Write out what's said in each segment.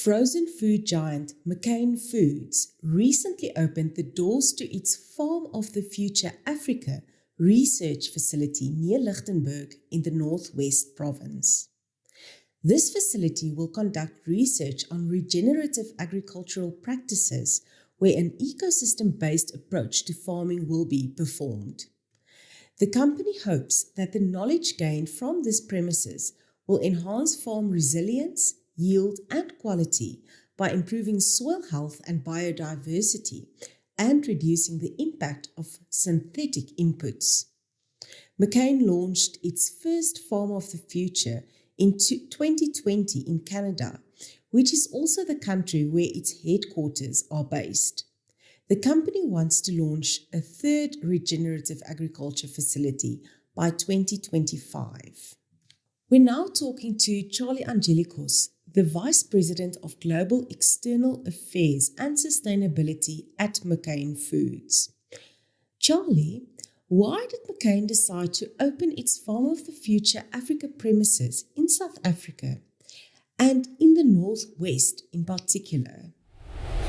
Frozen food giant McCain Foods recently opened the doors to its Farm of the Future Africa research facility near Lichtenburg in the Northwest province. This facility will conduct research on regenerative agricultural practices where an ecosystem-based approach to farming will be performed. The company hopes that the knowledge gained from these premises will enhance farm resilience, yield, and quality by improving soil health and biodiversity and reducing the impact of synthetic inputs. McCain launched its first Farm of the Future in 2020 in Canada, which is also the country where its headquarters are based. The company wants to launch a third regenerative agriculture facility by 2025. We're now talking to Charlie Angelikos, the Vice President of Global External Affairs and Sustainability at McCain Foods. Charlie, why did McCain decide to open its Farm of the Future Africa premises in South Africa and in the Northwest in particular?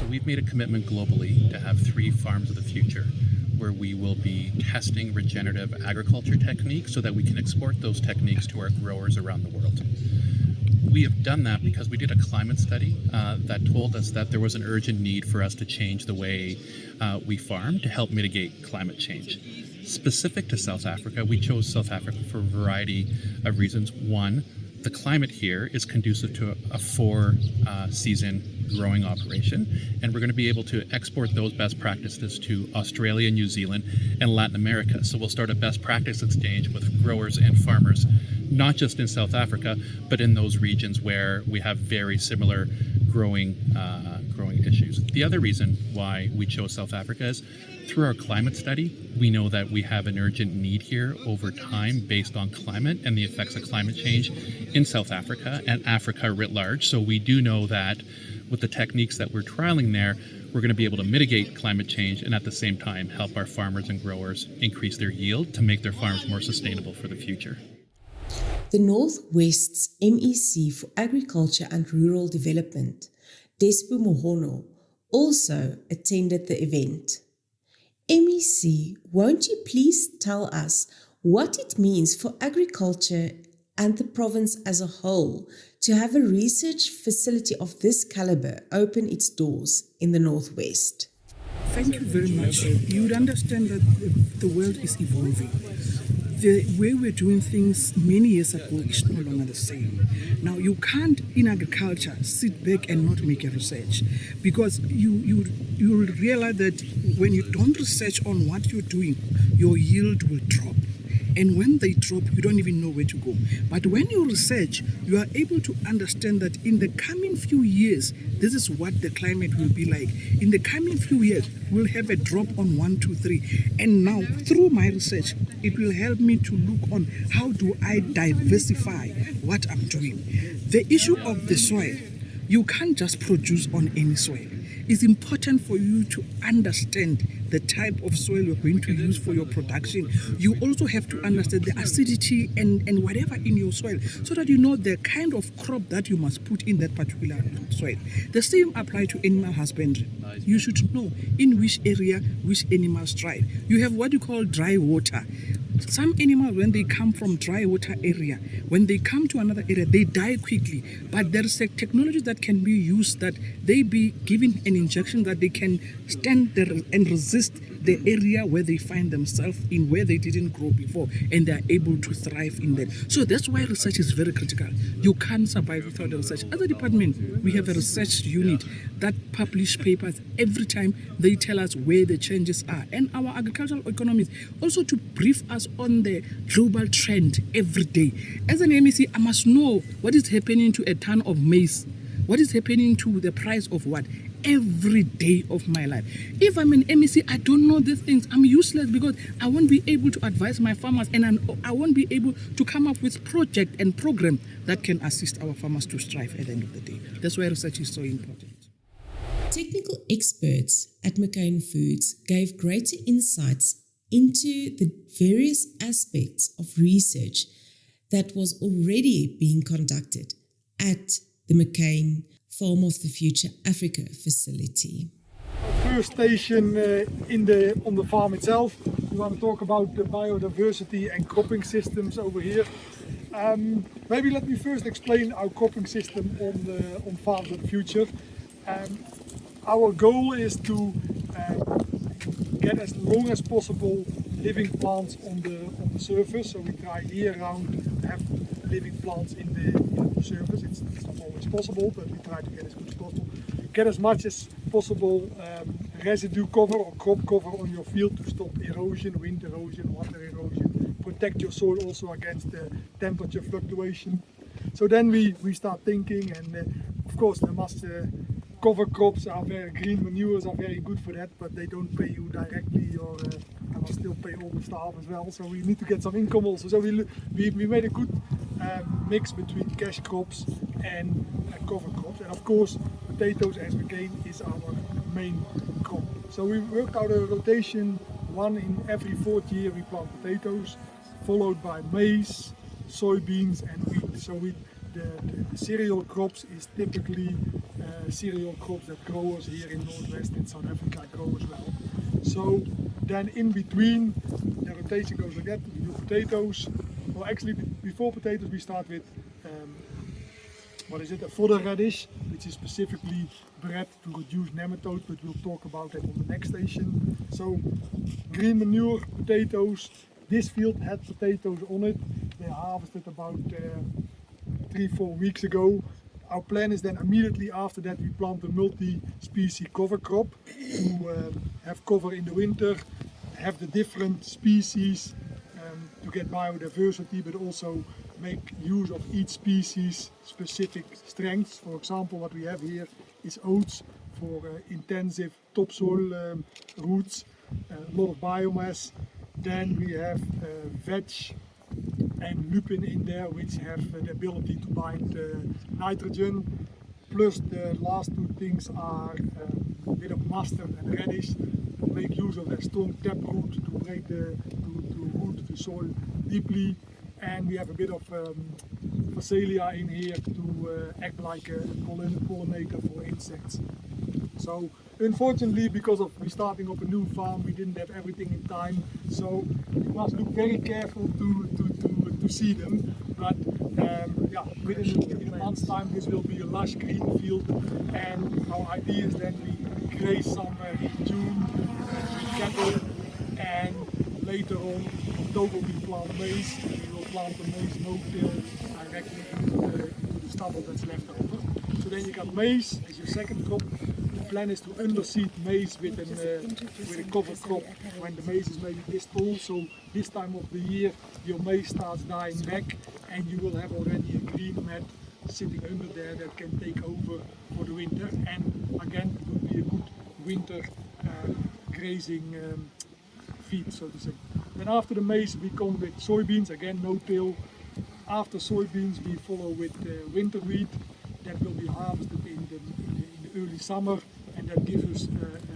So we've made a commitment globally to have 3 farms of the future where we will be testing regenerative agriculture techniques so that we can export those techniques to our growers around the world. We have done that because we did a climate study that told us that there was an urgent need for us to change the way we farm to help mitigate climate change. Specific to South Africa, we chose South Africa for a variety of reasons. One, the climate here is conducive to a 4-season growing operation, and we're going to be able to export those best practices to Australia, New Zealand, and Latin America. So we'll start a best practice exchange with growers and farmers, not just in South Africa, but in those regions where we have very similar growing issues. The other reason why we chose South Africa is through our climate study, we know that we have an urgent need here over time based on climate and the effects of climate change in South Africa and Africa writ large. So we do know that with the techniques that we're trialing there, we're going to be able to mitigate climate change and at the same time help our farmers and growers increase their yield to make their farms more sustainable for the future. The Northwest's MEC for Agriculture and Rural Development, Despo Mohono, also attended the event. MEC, won't you please tell us what it means for agriculture and the province as a whole to have a research facility of this caliber open its doors in the Northwest? Thank you very much. You would understand that the world is evolving. The way we're doing things many years ago is no longer the same. Now, you can't, in agriculture, sit back and not make a research, because you will realize that when you don't research on what you're doing, your yield will drop. And when they drop, you don't even know where to go. But when you research, you are able to understand that in the coming few years, this is what the climate will be like. In the coming few years, we'll have a drop on 1, 2, 3. And now, through my research, it will help me to look on how do I diversify what I'm doing. The issue of the soil, you can't just produce on any soil. It's important for you to understand the type of soil you're going to use for your production. You also have to understand the acidity and whatever in your soil so that you know the kind of crop that you must put in that particular soil. The same applies to animal husbandry. You should know in which area which animals thrive. You have what you call dry water. Some animals, when they come from dry water area, when they come to another area, they die quickly. But there is a technology that can be used that they be given an injection that they can stand there and resist the area where they find themselves in, where they didn't grow before, and they are able to thrive in that. So that's why research is very critical. You can't survive without the research. As a department, we have a research unit that publish papers every time. They tell us where the changes are. And our agricultural economists also to brief us on the global trend every day. As an MEC, I must know what is happening to a ton of maize. What is happening to the price of what? Every day of my life. If I'm an MEC, I don't know these things. I'm useless because I won't be able to advise my farmers, and I won't be able to come up with project and program that can assist our farmers to strive at the end of the day. That's why research is so important. Technical experts at McCain Foods gave greater insights into the various aspects of research that was already being conducted at the McCain Farm of the Future Africa facility. First station on the farm itself. We want to talk about the biodiversity and cropping systems over here. Maybe let me first explain our cropping system on Farms of the Future. Our goal is to get as long as possible living plants on the surface. So we try year round to have living plants in the surface. It's not always possible, but we try to get as good as possible. Get as much as possible residue cover or crop cover on your field to stop erosion, wind erosion, water erosion, protect your soil also against the temperature fluctuation. So then we start thinking, and of course there must cover crops are green manures are very good for that, but they don't pay you directly, or I must still pay all the staff as well. So we need to get some income also. So we made a good mix between cash crops and cover crops, and of course potatoes, as McCain, is our main crop. So we worked out a rotation, one in every 4th year we plant potatoes, followed by maize, soybeans and wheat. So the cereal crops is typically cereal crops that growers here in Northwest and South Africa grow as well. So then in between the rotation goes like that. We do potatoes. Well, actually before potatoes we start with a fodder radish, which is specifically bred to reduce nematodes, but we'll talk about that on the next station. So green manure, potatoes. This field had potatoes on it. They harvested about 3-4 weeks ago. Our plan is then immediately after that we plant a multi-species cover crop to have cover in the winter, have the different species to get biodiversity, but also make use of each species specific strengths. For example, what we have here is oats for intensive topsoil roots, a lot of biomass. Then we have veg and lupin in there, which have the ability to bind nitrogen. Plus the last two things are a bit of mustard and radish. Make use of their strong taproot to break to root the soil deeply. And we have a bit of phacelia in here to act like a pollinator for insects. So unfortunately, because of we starting up a new farm, we didn't have everything in time. So you must look very careful to see them. But within a month's time, this will be a lush green field. And our idea is that we graze somewhere in June with cattle, and later on October we plant maize. We will plant the maize no-till directly into the stubble that's left over. So then you got maize as your second crop. The plan is to underseed maize with a cover crop when the maize is maybe this tall. So this time of the year your maize starts dying back, and you will have already a green mat sitting under there that can take over for the winter. And again, it would be a good winter grazing feed, so to say. Then after the maize we come with soybeans, again no-till. After soybeans we follow with winter wheat that will be harvested in the early summer, and that gives us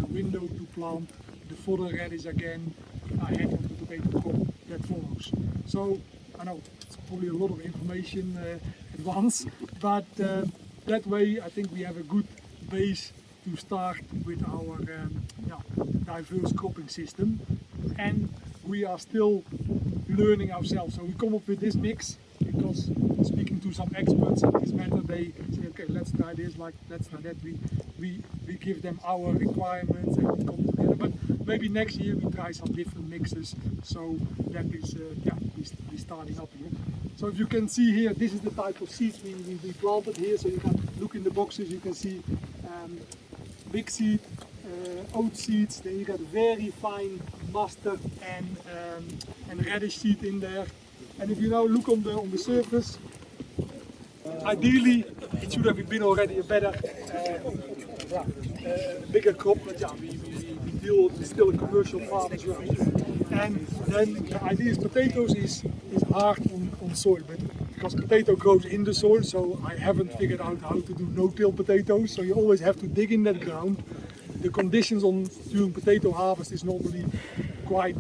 a window to plant the fodder radish again ahead of the potato crop that follows. So I know it's probably a lot of information at once, but that way I think we have a good base to start with our diverse cropping system. And we are still learning ourselves. So we come up with this mix because speaking to some experts in this matter, they say, okay, let's try this, let's try that. We give them our requirements and we come together. But maybe next year we try some different mixes. So that is, we're starting up here. So if you can see here, this is the type of seeds we planted here. So you can look in the boxes, you can see big seed, oat seeds, then you got very fine mustard and radish seed in there. And if you now look on the surface, ideally it should have been already a better, bigger crop, but yeah, we deal with still a commercial farm as well. And then the idea is potatoes is hard on soil, but because potato grows in the soil, so I haven't figured out how to do no-till potatoes, so you always have to dig in that ground. The conditions during potato harvest is normally quite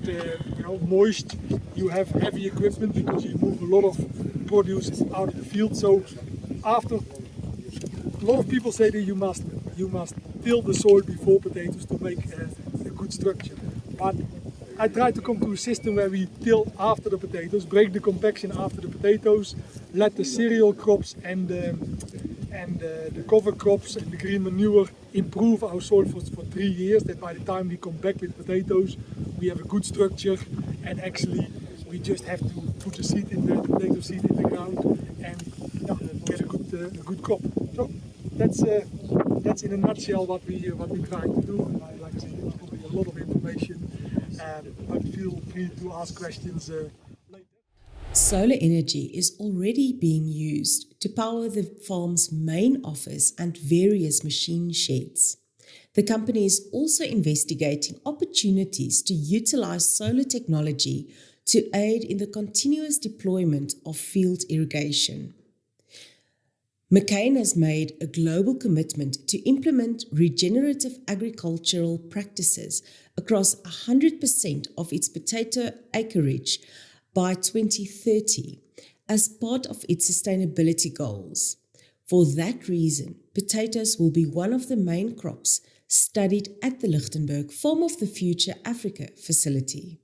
moist. You have heavy equipment because you move a lot of produce out of the field. So after a lot of people say that you must till the soil before potatoes to make a good structure. But I try to come to a system where we till after the potatoes, break the compaction after the potatoes, let the cereal crops and the cover crops and the green manure improve our soil for 3 years, that by the time we come back with potatoes we have a good structure, and actually we just have to put the potato seed in the ground and get a good crop. So that's in a nutshell what we try to do. And like I said, it's probably a lot of information, but feel free to ask questions later. Solar energy is already being used to power the farm's main office and various machine sheds. The company is also investigating opportunities to utilize solar technology to aid in the continuous deployment of field irrigation. McCain has made a global commitment to implement regenerative agricultural practices across 100% of its potato acreage by 2030 as part of its sustainability goals. For that reason, potatoes will be one of the main crops studied at the Lichtenburg Farm of the Future Africa facility.